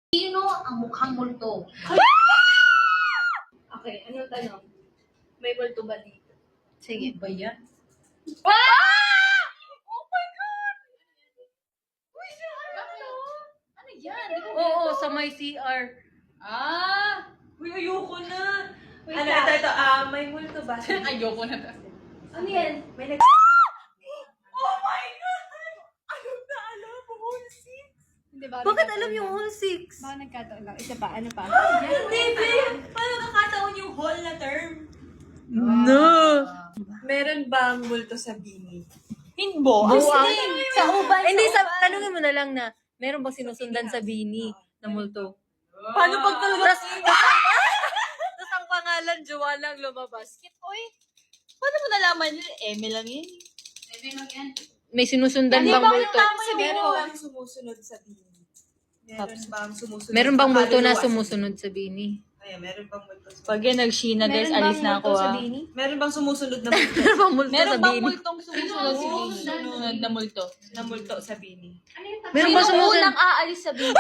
Sino ang mukhang multo? Okay, anong tanong? May multo ba dito? Sige. Ba yan? Oh my God! Uy, Ano yan? Oo, sa may CR. Uy, ayoko na. Wait Ano, lang. ito, may multo ba? Ayoko na. Ano yan? May nag... Oh my God! Alam na alam mo, whole six. Hindi ba? Bakit alam yung whole 6? Baka nagkataon lang. Isa pa, ano pa? Hindi, babe. Paano nakataon yung whole na term? No! Meron bang multo sa bini? Hindi. Sa ubay. Hindi, tanungin mo na lang na, meron bang sinusundan sa bini na multo? Paano pag talaga? Tapos ang pangalan, Joanna ang lumabas. Uy, paano mo nalaman yun? Eme lang yun. Eme lang yan. May sinusundan Hindi bang ba multo? meron bang sumusunod sa bini? Meron bang sumusunod? Meron bang multo na Kaluluwa? sumusunod sa bini? Ayan, meron bang multo sa Pag yan nag-Sheena, guys, alis na ako, ah. Meron bang sumusunod na multo? Meron bang multo Meron sa bang bini? multong sumusunod si Bini? Sumunod na multo. na multo sa bini? Ano yung Meron bang Sino sumusunod? unang aalis sa Bini?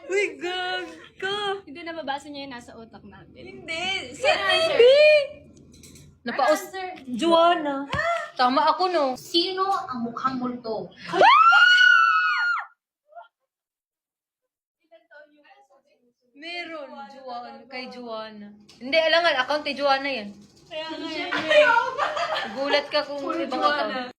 Uy, gag ka! Hindi na mabasa niya yung nasa utak natin. Hindi. Napaus... Joanna. Tama ako, no? Sino ang mukhang multo? Meron, Joanna. Kay Joanna. Hindi, alangan, account ni Joanna yan. Kaya nga. Gulat ka kung ibang account.